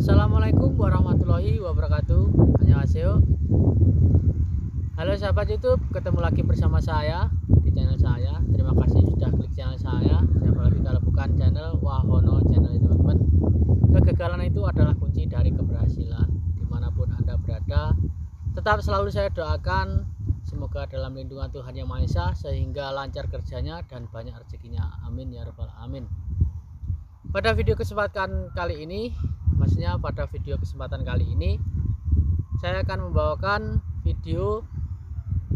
Assalamualaikum warahmatullahi wabarakatuh. Annyeonghaseyo. Halo sahabat YouTube, ketemu lagi bersama saya di channel saya. Terima kasih sudah klik channel saya. Siapa lagi kalau bukan channel Wahono channel, teman-teman. Kegagalan itu adalah kunci dari keberhasilan. Dimanapun Anda berada, tetap selalu saya doakan semoga dalam lindungan Tuhan Yang Maha Esa, sehingga lancar kerjanya dan banyak rezekinya. Amin ya rabbal alamin. Pada video kesempatan kali ini, saya akan membawakan video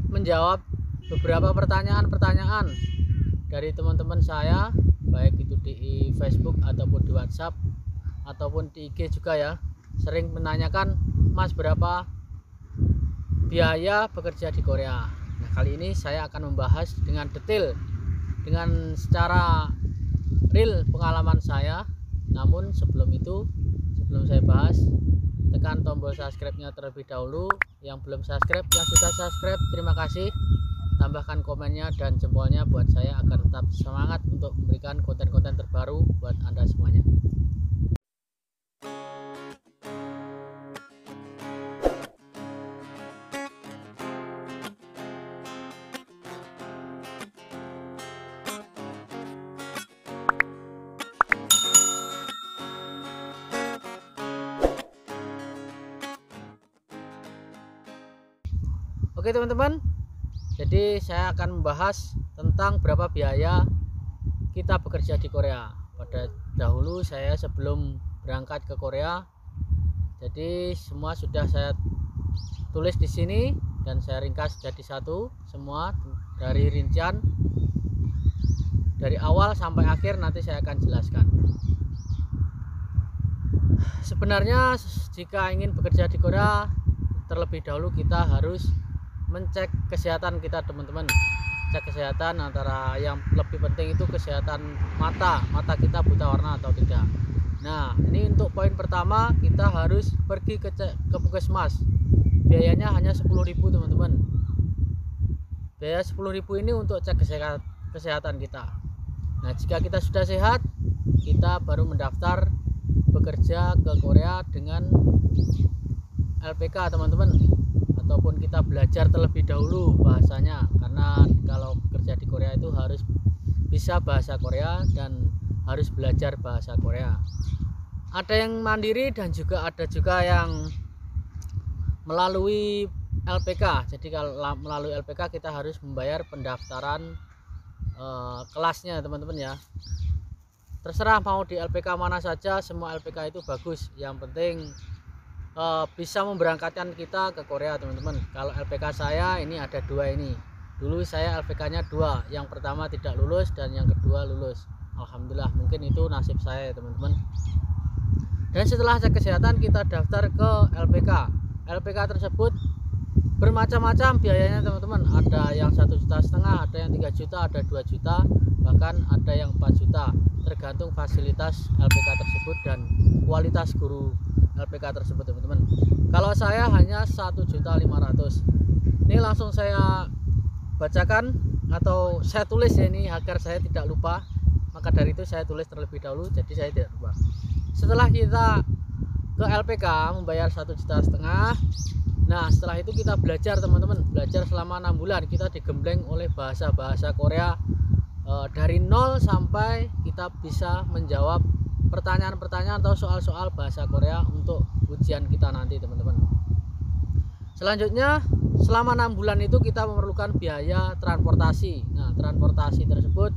menjawab beberapa pertanyaan-pertanyaan dari teman-teman saya, baik itu di Facebook ataupun di WhatsApp ataupun di IG juga ya. Sering menanyakan, Mas, berapa biaya bekerja di Korea? Nah, kali ini saya akan membahas dengan detail, dengan secara real pengalaman saya. Namun sebelum saya bahas, tekan tombol subscribe-nya terlebih dahulu. Yang belum subscribe, yang sudah subscribe, terima kasih. Tambahkan komennya dan jempolnya buat saya agar tetap semangat untuk memberikan konten-konten terbaru buat Anda semuanya. Oke teman-teman, jadi saya akan membahas tentang berapa biaya kita bekerja di Korea. Pada dahulu saya sebelum berangkat ke Korea, jadi semua sudah saya tulis di sini dan saya ringkas jadi satu semua, dari rincian dari awal sampai akhir nanti saya akan jelaskan. Sebenarnya jika ingin bekerja di Korea, terlebih dahulu kita harus mencek kesehatan kita, teman-teman. Cek kesehatan, antara yang lebih penting itu kesehatan mata kita buta warna atau tidak. Nah, ini untuk poin pertama, kita harus pergi ke puskesmas. Biayanya hanya 10.000, teman-teman. Biaya 10.000 ini untuk cek kesehatan kita. Nah, jika kita sudah sehat, kita baru mendaftar bekerja ke Korea dengan LPK, teman-teman, ataupun kita belajar terlebih dahulu bahasanya, karena kalau bekerja di Korea itu harus bisa bahasa Korea dan harus belajar bahasa Korea. Ada yang mandiri dan juga ada juga yang melalui LPK. Jadi kalau melalui LPK kita harus membayar pendaftaran kelasnya, teman-teman ya. Terserah mau di LPK mana saja, semua LPK itu bagus. Yang penting bisa memberangkatkan kita ke Korea, teman-teman. Kalau LPK saya ini ada dua ini. Dulu saya LPK nya dua, yang pertama tidak lulus dan yang kedua lulus. Alhamdulillah, mungkin itu nasib saya, teman-teman. Dan setelah cek kesehatan kita daftar ke LPK. LPK tersebut bermacam-macam biayanya, teman-teman. Ada yang 1,5 juta, ada yang 3 juta, ada 2 juta, bahkan ada yang 4 juta, tergantung fasilitas LPK tersebut dan kualitas guru LPK tersebut, teman-teman. Kalau saya hanya 1.500.000. Ini langsung saya bacakan atau saya tulis ya, ini agar saya tidak lupa. Maka dari itu saya tulis terlebih dahulu, jadi saya tidak lupa. Setelah kita ke LPK membayar 1,5 juta. Nah, setelah itu kita belajar, teman-teman. Belajar selama 6 bulan. Kita digembleng oleh bahasa-bahasa Korea dari nol sampai kita bisa menjawab pertanyaan-pertanyaan atau soal-soal bahasa Korea untuk ujian kita nanti, teman-teman. Selanjutnya, selama 6 bulan itu kita memerlukan biaya transportasi. Nah, transportasi tersebut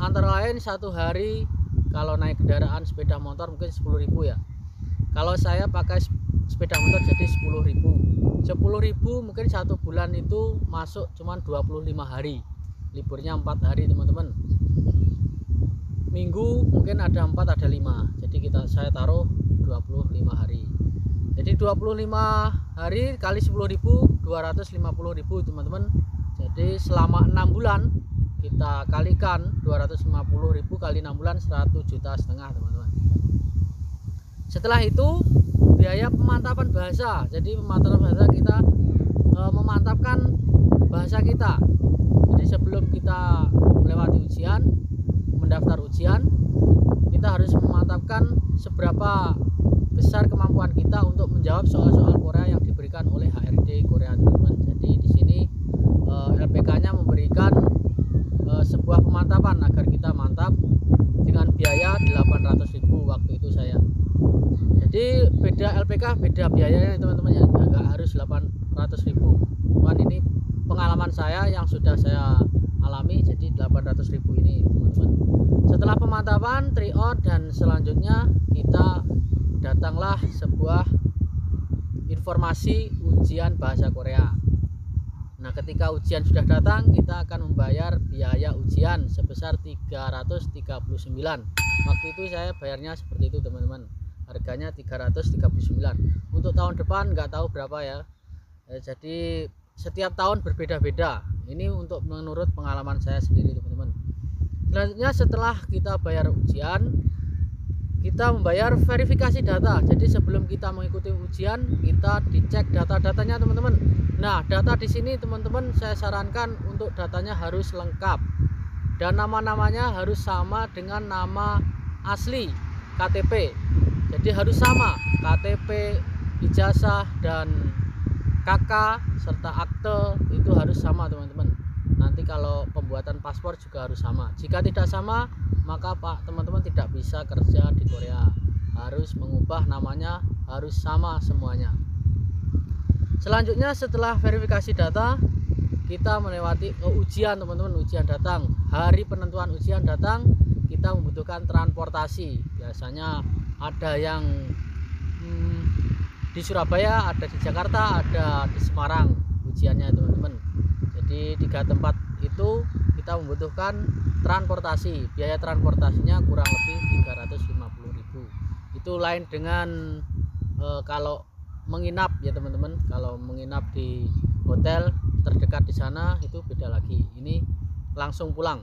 antara lain satu hari kalau naik kendaraan sepeda motor mungkin 10.000 ya. Kalau saya pakai sepeda motor jadi 10.000. 10.000 mungkin satu bulan itu masuk cuman 25 hari. Liburnya 4 hari, teman-teman. Minggu mungkin ada 4 ada 5, jadi saya taruh 25 hari. Jadi 25 hari kali 10.000, 250.000, teman-teman. Jadi selama 6 bulan kita kalikan 250.000 kali 6 bulan, 1,5 juta, teman-teman. Setelah itu biaya pemantapan bahasa. Jadi pemantapan bahasa kita memantapkan bahasa kita. Jadi sebelum kita melewati ujian, mendaftar ujian, kita harus memantapkan seberapa besar kemampuan kita untuk menjawab soal-soal Korea yang diberikan oleh HRD Korea, teman-teman. Jadi di sini LPK-nya memberikan sebuah pemantapan agar kita mantap dengan biaya 800.000 waktu itu saya. Jadi beda LPK beda biayanya teman-teman ya, nggak harus 800.000. Cuman ini pengalaman saya yang sudah saya alami, jadi 800.000 ini teman-teman. Setelah pemantapan tryout dan selanjutnya kita datanglah sebuah informasi ujian bahasa Korea. Nah, ketika ujian sudah datang, kita akan membayar biaya ujian sebesar 339. Waktu itu saya bayarnya seperti itu teman-teman, harganya 339. Untuk tahun depan nggak tahu berapa ya. Jadi setiap tahun berbeda-beda. Ini untuk menurut pengalaman saya sendiri teman-teman. Selanjutnya setelah kita bayar ujian, kita membayar verifikasi data. Jadi sebelum kita mengikuti ujian, kita dicek data-datanya teman-teman. Nah, data di sini teman-teman saya sarankan untuk datanya harus lengkap dan nama-namanya harus sama dengan nama asli KTP. Jadi harus sama KTP, ijazah dan KK serta akte itu harus sama teman-teman. Nanti kalau pembuatan paspor juga harus sama. Jika tidak sama, maka teman-teman tidak bisa kerja di Korea. Harus mengubah namanya, harus sama semuanya. Selanjutnya setelah verifikasi data, kita melewati ujian teman-teman. Ujian datang, hari penentuan ujian datang, kita membutuhkan transportasi. Biasanya ada yang di Surabaya, ada di Jakarta, ada di Semarang ujiannya teman-teman. Jadi 3 tempat itu kita membutuhkan transportasi. Biaya transportasinya kurang lebih 350.000. Itu lain dengan kalau menginap ya teman-teman. Kalau menginap di hotel terdekat di sana itu beda lagi. Ini langsung pulang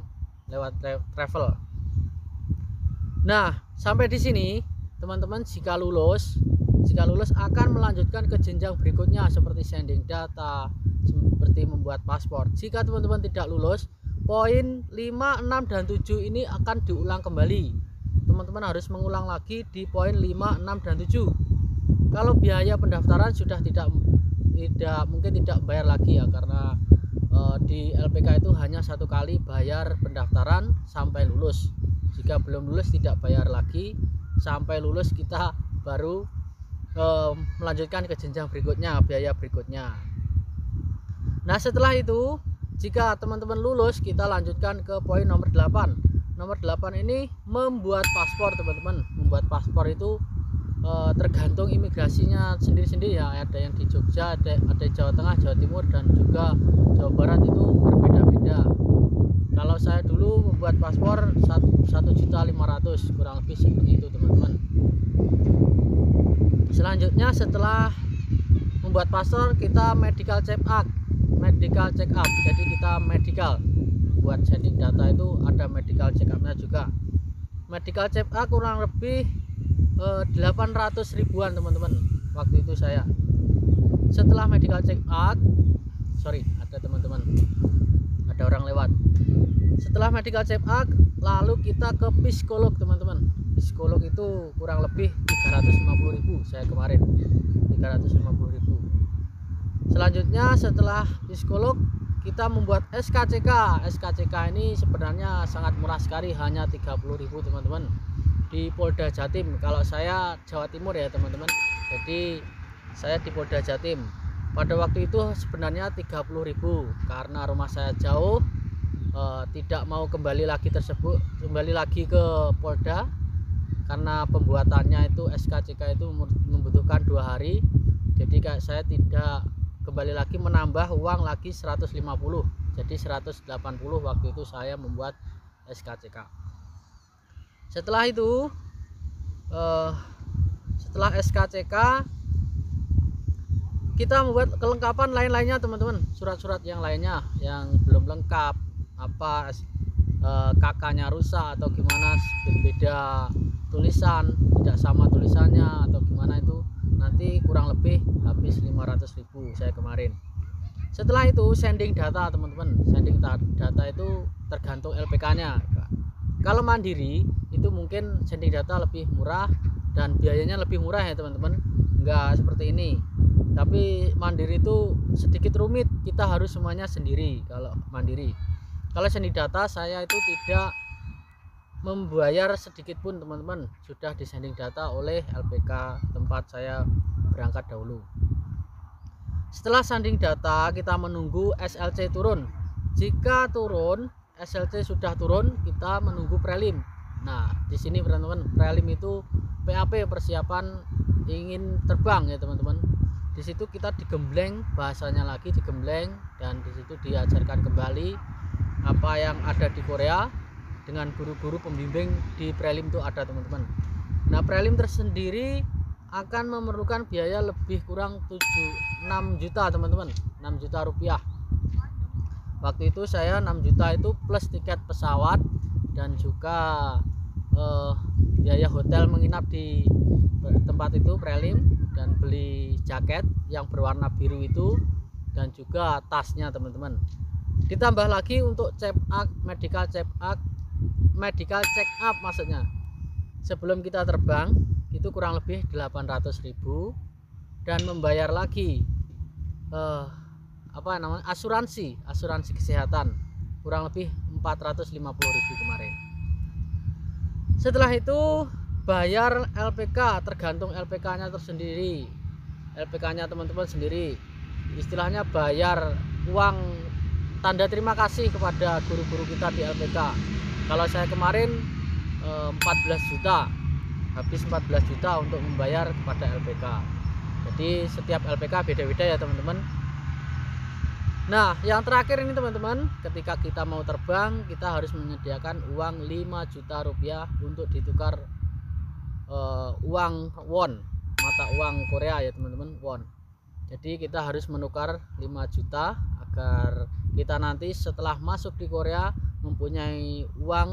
lewat travel. Nah, sampai di sini teman-teman jika lulus akan melanjutkan ke jenjang berikutnya seperti sending data, seperti membuat paspor. Jika teman-teman tidak lulus, poin 5, 6 dan 7 ini akan diulang kembali. Teman-teman harus mengulang lagi di poin 5, 6 dan 7. Kalau biaya pendaftaran sudah tidak mungkin tidak bayar lagi ya, karena di LPK itu hanya 1 kali bayar pendaftaran sampai lulus. Jika belum lulus tidak bayar lagi, sampai lulus kita baru melanjutkan ke jenjang berikutnya, biaya berikutnya. Nah, setelah itu jika teman-teman lulus, kita lanjutkan ke poin nomor 8. Nomor 8 ini membuat paspor teman-teman. Membuat paspor itu tergantung imigrasinya sendiri-sendiri ya. Ada yang di Jogja, ada Jawa Tengah, Jawa Timur dan juga Jawa Barat, itu berbeda-beda. Kalau saya dulu membuat paspor 1.500.000 kurang lebih seperti itu teman-teman. Selanjutnya setelah membuat paspor, kita medical check up. Jadi kita medical buat sending data itu ada medical check upnya juga. Medical check up kurang lebih 800 ribuan teman-teman waktu itu saya. Setelah medical check up, ada teman-teman, ada orang lewat. Setelah medical check up, lalu kita ke psikolog teman-teman. Psikolog itu kurang lebih 350.000 saya kemarin, 350.000. Selanjutnya setelah psikolog, kita membuat SKCK. SKCK ini sebenarnya sangat murah sekali, hanya 30.000 teman-teman, di Polda Jatim. Kalau saya Jawa Timur ya teman-teman, jadi saya di Polda Jatim. Pada waktu itu sebenarnya 30.000, karena rumah saya jauh, tidak mau kembali lagi ke Polda, karena pembuatannya itu SKCK itu membutuhkan 2 hari. Jadi kayak saya tidak kembali lagi menambah uang lagi 150, jadi 180 waktu itu saya membuat SKCK. Setelah itu setelah SKCK kita membuat kelengkapan lain-lainnya teman-teman, surat-surat yang lainnya yang belum lengkap, apa kakaknya rusak atau gimana, berbeda tulisan, tidak sama tulisannya atau gimana, itu nanti kurang lebih habis 500.000 saya kemarin. Setelah itu sending data teman-teman. Sending data itu tergantung LPK nya. Kalau mandiri itu mungkin sending data lebih murah, dan biayanya lebih murah ya teman-teman, enggak seperti ini. Tapi mandiri itu sedikit rumit, kita harus semuanya sendiri kalau mandiri. Kalau seni data saya itu tidak membayar sedikit pun teman-teman, sudah disanding data oleh LPK tempat saya berangkat dahulu. Setelah sanding data kita menunggu SLC turun. Jika turun SLC sudah turun, kita menunggu prelim. Nah di sini teman-teman, prelim itu PAP, persiapan ingin terbang ya teman-teman. Di situ kita digembleng, bahasanya lagi digembleng, dan di situ diajarkan kembali apa yang ada di Korea dengan guru-guru pembimbing di prelim itu ada teman-teman. Nah prelim tersendiri akan memerlukan biaya lebih kurang 6 juta teman-teman, 6 juta rupiah. Waktu itu saya 6 juta itu plus tiket pesawat dan juga biaya hotel menginap di tempat itu prelim, dan beli jaket yang berwarna biru itu, dan juga tasnya teman-teman. Ditambah lagi untuk check up, medical check up maksudnya. Sebelum kita terbang itu kurang lebih 800.000, dan membayar lagi asuransi kesehatan kurang lebih 450.000 kemarin. Setelah itu bayar LPK, tergantung LPK-nya tersendiri. LPK-nya teman-teman sendiri, istilahnya bayar uang tanda terima kasih kepada guru-guru kita di LPK. Kalau saya kemarin 14 juta, habis 14 juta untuk membayar kepada LPK. Jadi setiap LPK beda-beda ya teman-teman. Nah yang terakhir ini teman-teman, ketika kita mau terbang kita harus menyediakan uang 5 juta rupiah untuk ditukar uang won, mata uang Korea ya teman-teman, won. Jadi kita harus menukar 5 juta agar kita nanti setelah masuk di Korea mempunyai uang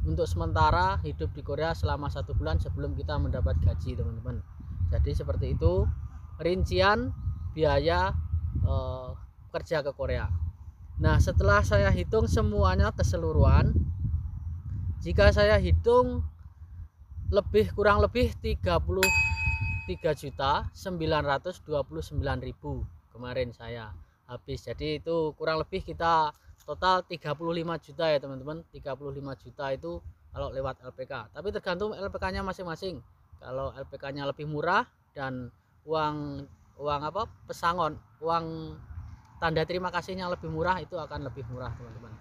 untuk sementara hidup di Korea selama 1 bulan sebelum kita mendapat gaji teman-teman. Jadi seperti itu rincian biaya kerja ke Korea. Nah setelah saya hitung semuanya keseluruhan, jika saya hitung kurang lebih 33.929.000 kemarin saya habis. Jadi itu kurang lebih kita total 35 juta ya teman-teman. 35 juta itu kalau lewat LPK, tapi tergantung LPK nya masing-masing. Kalau LPK nya lebih murah dan uang pesangon, uang tanda terima kasihnya lebih murah, itu akan lebih murah teman-teman.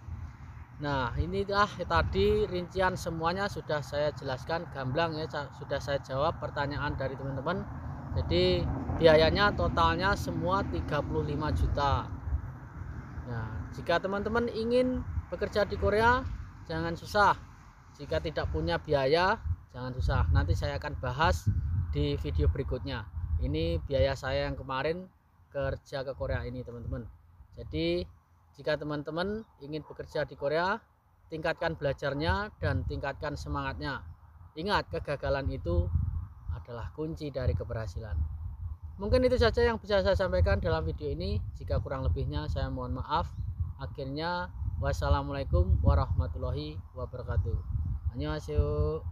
Nah inilah tadi rincian semuanya sudah saya jelaskan gamblang ya, sudah saya jawab pertanyaan dari teman-teman. Jadi biayanya totalnya semua 35 juta. Nah jika teman-teman ingin bekerja di Korea jangan susah. Jika tidak punya biaya jangan susah, nanti saya akan bahas di video berikutnya. Ini biaya saya yang kemarin kerja ke Korea ini teman-teman. Jadi jika teman-teman ingin bekerja di Korea, tingkatkan belajarnya dan tingkatkan semangatnya. Ingat, kegagalan itu adalah kunci dari keberhasilan. Mungkin itu saja yang bisa saya sampaikan dalam video ini. Jika kurang lebihnya saya mohon maaf. Akhirnya wassalamualaikum warahmatullahi wabarakatuh. Annyeonghaseyo.